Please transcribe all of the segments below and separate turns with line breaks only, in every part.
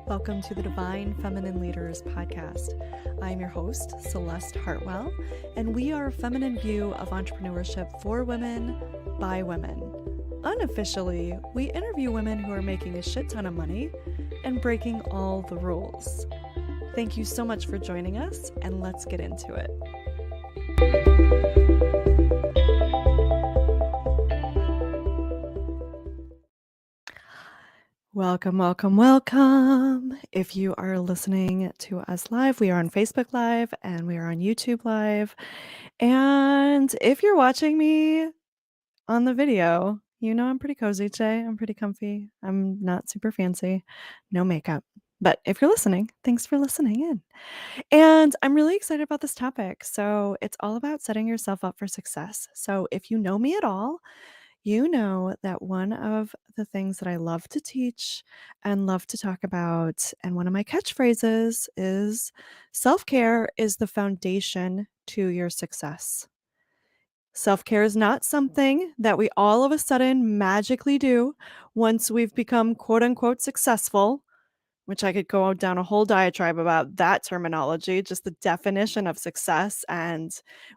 Welcome to the Divine Feminine Leaders podcast. I'm your host, Celeste Hartwell, and we are a feminine view of entrepreneurship for women, by women. Unofficially, we interview women who are making a shit ton of money and breaking all the rules. Thank you so much for joining us, and let's get into it. Welcome, welcome, welcome. If you are listening to us live, we are on Facebook Live and we are on YouTube Live. And if you're watching me on the video, you know I'm pretty cozy today. I'm pretty comfy. I'm not super fancy. No makeup. But if you're listening, thanks for listening in. And I'm really excited about this topic. So it's all about setting yourself up for success. So if you know me at all, you know that one of the things that I love to teach and love to talk about, and one of my catchphrases is self-care is the foundation to your success. Self-care is not something that we all of a sudden magically do once we've become quote unquote successful, which I could go down a whole diatribe about that terminology, just the definition of success. And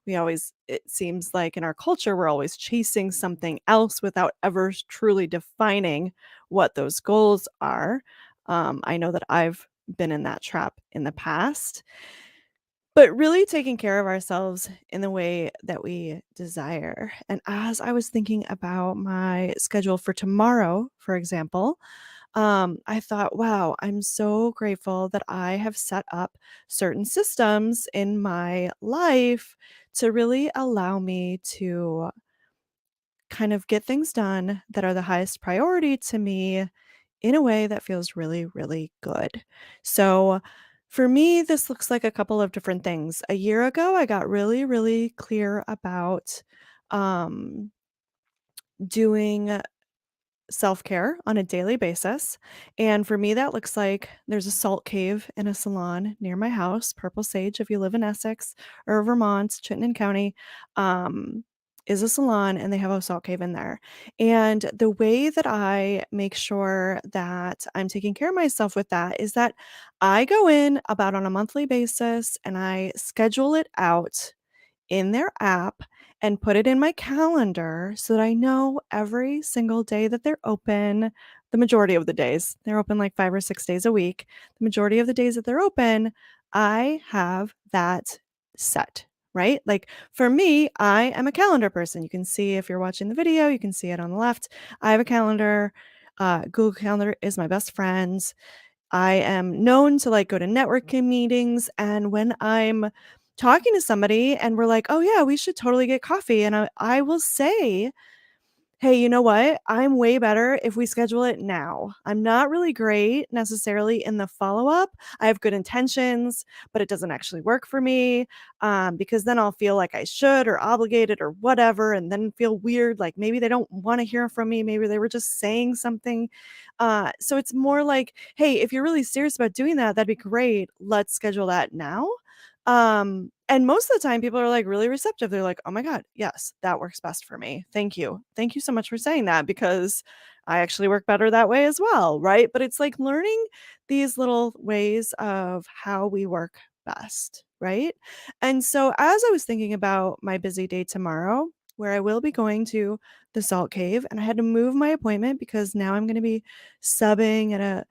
it seems like in our culture, we're always chasing something else without ever truly defining what those goals are. I know that I've been in that trap in the past, but really taking care of ourselves in the way that we desire. And as I was thinking about my schedule for tomorrow, for example, I thought, wow, I'm so grateful that I have set up certain systems in my life to really allow me to kind of get things done that are the highest priority to me in a way that feels really, really good. So for me, this looks like a couple of different things. A year ago, I got really, really clear about um, doing self-care on a daily basis. And for me, that looks like there's a salt cave in a salon near my house, Purple Sage, if you live in Essex or Vermont, Chittenden County, is a salon, and they have a salt cave in there. And the way that I make sure that I'm taking care of myself with that is that I go in about on a monthly basis and I schedule it out in their app and put it in my calendar so that I know every single day that they're open. The majority of the days, they're open like 5 or 6 days a week. The majority of the days that they're open, I have that set, right? Like for me, I am a calendar person. You can see if you're watching the video, you can see it on the left. I have a calendar. Google Calendar is my best friend. I am known to like go to networking meetings, and when I'm talking to somebody and we're like, "Oh yeah, we should totally get coffee." And I will say, "Hey, you know what? I'm way better if we schedule it now." I'm not really great necessarily in the follow-up. I have good intentions, but it doesn't actually work for me, because then I'll feel like I should or obligated or whatever, and then feel weird, like maybe they don't want to hear from me. Maybe they were just saying something. So it's more like, "Hey, if you're really serious about doing that, that'd be great. Let's schedule that now." And most of the time people are like really receptive. They're like, "Oh my God, yes, that works best for me. Thank you. Thank you so much for saying that, because I actually work better that way as well." Right. But it's like learning these little ways of how we work best. Right. And so as I was thinking about my busy day tomorrow, where I will be going to the Salt Cave, and I had to move my appointment because now I'm going to be subbing at a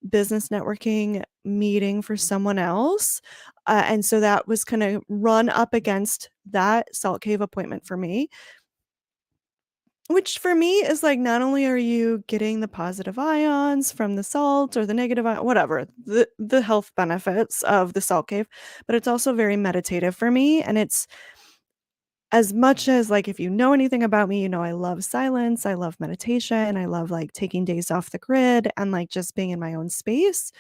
business networking meeting for someone else. And so that was kind of run up against that Salt Cave appointment for me, which for me is like, not only are you getting the positive ions from the salt or the negative, whatever, the health benefits of the Salt Cave, but it's also very meditative for me. And it's as much as like, if you know anything about me, you know, I love silence. I love meditation. I love like taking days off the grid and like just being in my own space.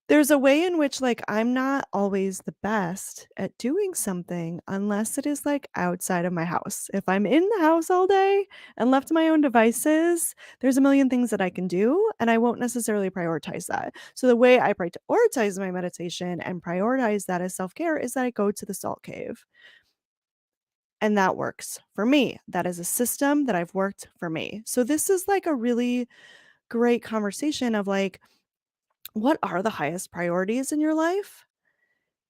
There's a way in which, like, I'm not always the best at doing something unless it is, like, outside of my house. If I'm in the house all day and left to my own devices, there's a million things that I can do, and I won't necessarily prioritize that. So the way I prioritize my meditation and prioritize that as self-care is that I go to the salt cave. And that works for me. That is a system that I've worked for me. So this is like a really great conversation of like, what are the highest priorities in your life?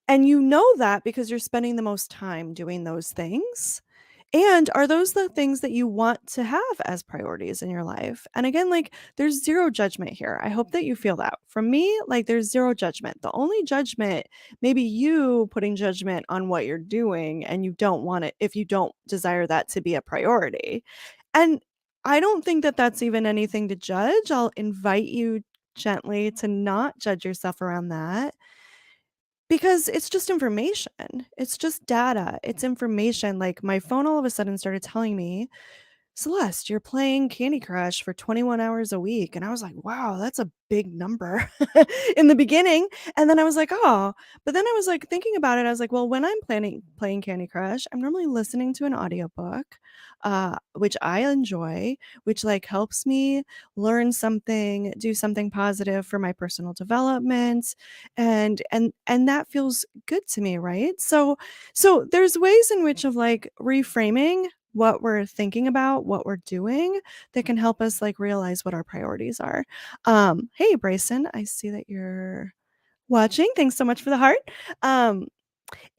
And you know that because you're spending the most time doing those things. And are those the things that you want to have as priorities in your life? And again, like there's zero judgment here. I hope that you feel that. From me, like there's zero judgment. The only judgment, maybe you putting judgment on what you're doing and you don't want it if you don't desire that to be a priority. And I don't think that that's even anything to judge. I'll invite you gently to not judge yourself around that because it's just information. It's just data. It's information. Like my phone all of a sudden started telling me, Celeste, you're playing Candy Crush for 21 hours a week. And I was like, wow, that's a big number in the beginning. And then I was like, oh, but then I was like thinking about it. I was like, well, when I'm playing Candy Crush, I'm normally listening to an audiobook, which I enjoy, which like helps me learn something, do something positive for my personal development. And that feels good to me, right? So there's ways in which of like reframing what we're thinking about, what we're doing that can help us like realize what our priorities are. Hey Bryson, I see that you're watching. Thanks so much for the heart. Um,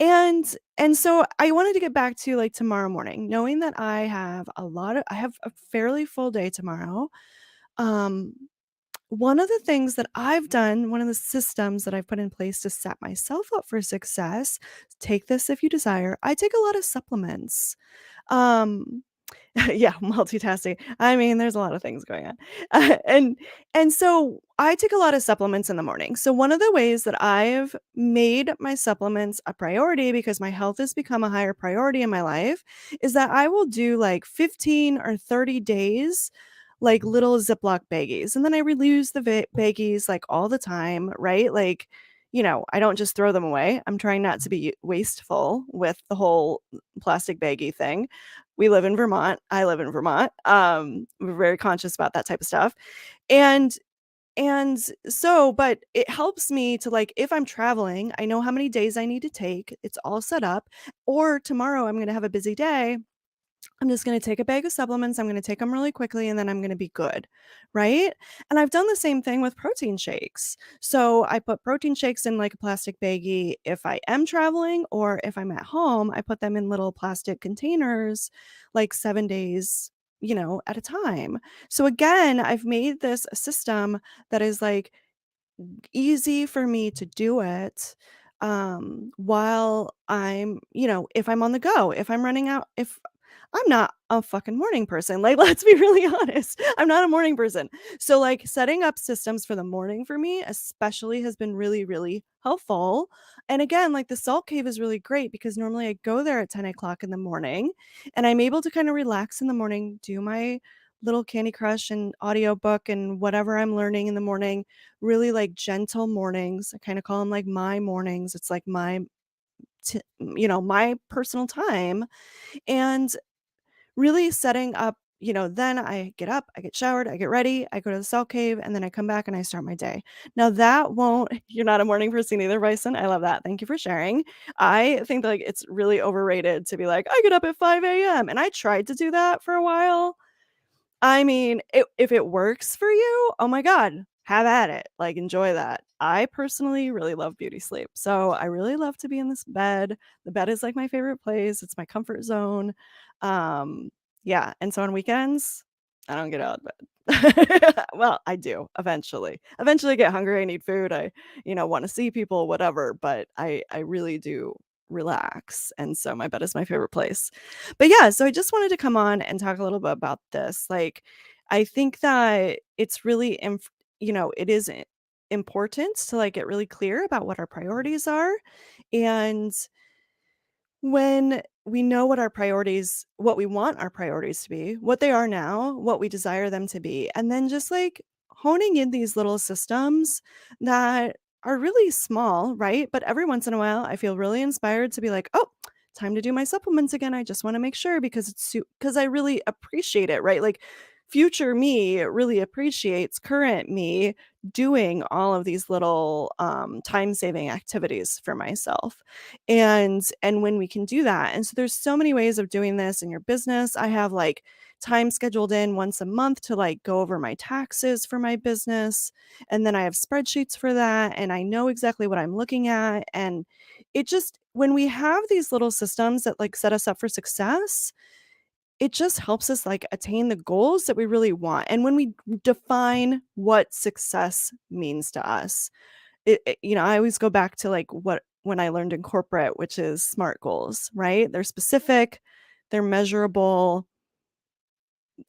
and so I wanted to get back to like tomorrow morning, knowing that I have a fairly full day tomorrow. Um, one of the things that I've done, one of the systems that I've put in place to set myself up for success, take this if you desire. I take a lot of supplements. Um, yeah, multitasking. I mean, there's a lot of things going on. And so I take a lot of supplements in the morning. So one of the ways that I've made my supplements a priority because my health has become a higher priority in my life is that I will do like 15 or 30 days like little Ziploc baggies. And then I reuse the baggies like all the time, right? Like, I don't just throw them away. I'm trying not to be wasteful with the whole plastic baggie thing. We live in Vermont. I live in Vermont. We're very conscious about that type of stuff. And and so, but it helps me to like if I'm traveling, I know how many days I need to take. It's all set up. Or tomorrow I'm going to have a busy day. I'm just going to take a bag of supplements. I'm going to take them really quickly and then I'm going to be good. Right. And I've done the same thing with protein shakes. So I put protein shakes in like a plastic baggie if I am traveling, or if I'm at home, I put them in little plastic containers like 7 days, at a time. So again, I've made this a system that is like easy for me to do it while if I'm on the go, if I'm running out, if I'm not a fucking morning person. Like, let's be really honest. I'm not a morning person. So, like, setting up systems for the morning for me, especially, has been really, really helpful. And again, like, the salt cave is really great because normally I go there at 10 o'clock in the morning and I'm able to kind of relax in the morning, do my little Candy Crush and audiobook and whatever I'm learning in the morning, really like gentle mornings. I kind of call them like my mornings. It's like my personal time. And really setting up, then I get up, I get showered, I get ready, I go to the salt cave, and then I come back and I start my day. Now that won't you're not a morning person either, Bryson. I love that. Thank you for sharing. I think like it's really overrated to be like, I get up at 5 a.m. And I tried to do that for a while. I mean, if it works for you, oh my god, have at it. Like, enjoy that. I personally really love beauty sleep. So, I really love to be in this bed. The bed is, like, my favorite place. It's my comfort zone. Um, yeah, and so on weekends, I don't get out of bed. Well, I do eventually. Eventually I get hungry, I need food, I, wanna see people, whatever, but I really do relax, and so my bed is my favorite place. But yeah, so I just wanted to come on and talk a little bit about this. Like, I think that it's really, it is important to like get really clear about what our priorities are. And when we know what we want our priorities to be, what they are now, what we desire them to be, and then just like honing in these little systems that are really small, right? But every once in a while, I feel really inspired to be like, oh, time to do my supplements again. I just want to make sure because because I really appreciate it, right? Like future me really appreciates current me doing all of these little time-saving activities for myself. And when we can do that, and so there's so many ways of doing this in your business. I have like time scheduled in once a month to like go over my taxes for my business, and then I have spreadsheets for that, and I know exactly what I'm looking at. And it just, when we have these little systems that like set us up for success, it just helps us like attain the goals that we really want. And when we define what success means to us, I always go back to like what when I learned in corporate, which is SMART goals, right? They're specific, they're measurable.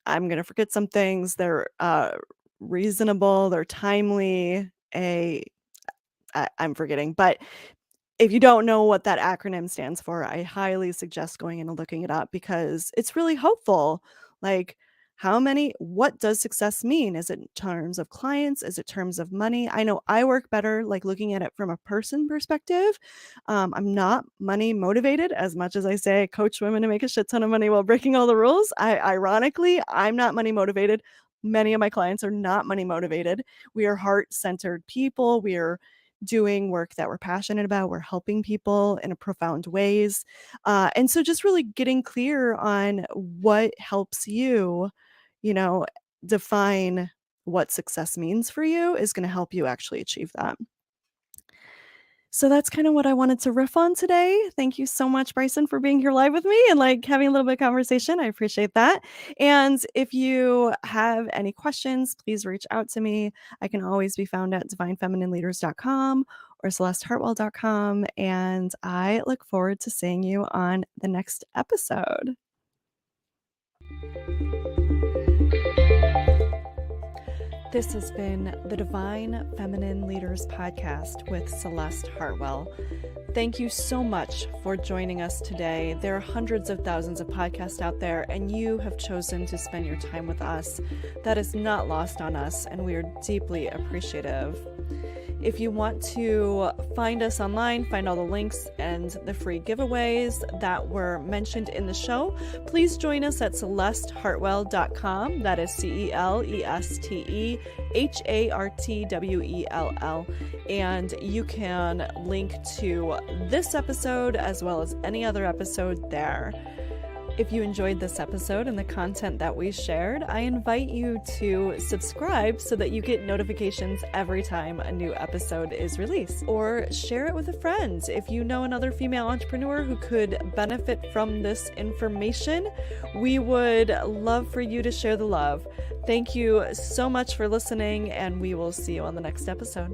I'm going to forget some things. They're reasonable, they're timely. I'm forgetting, but if you don't know what that acronym stands for, I highly suggest going in and looking it up because it's really helpful. Like, what does success mean? Is it in terms of clients? Is it terms of money? I know I work better like looking at it from a person perspective. I'm not money motivated as much as I say I coach women to make a shit ton of money while breaking all the rules. Ironically, I'm not money motivated. Many of my clients are not money motivated. We are heart-centered people. We are doing work that we're passionate about. We're helping people in a profound ways. And so just really getting clear on what helps you, you know, define what success means for you is going to help you actually achieve that. So that's kind of what I wanted to riff on today. Thank you so much, Bryson, for being here live with me and like having a little bit of conversation. I appreciate that. And if you have any questions, please reach out to me. I can always be found at divinefeminineleaders.com or celestehartwell.com. And I look forward to seeing you on the next episode. This has been the Divine Feminine Leaders Podcast with Celeste Hartwell. Thank you so much for joining us today. There are hundreds of thousands of podcasts out there, and you have chosen to spend your time with us. That is not lost on us, and we are deeply appreciative. If you want to find us online, find all the links and the free giveaways that were mentioned in the show, please join us at celestehartwell.com. That is CelesteHartwell. And you can link to this episode as well as any other episode there. If you enjoyed this episode and the content that we shared, I invite you to subscribe so that you get notifications every time a new episode is released. Or share it with a friend. If you know another female entrepreneur who could benefit from this information, we would love for you to share the love. Thank you so much for listening, and we will see you on the next episode.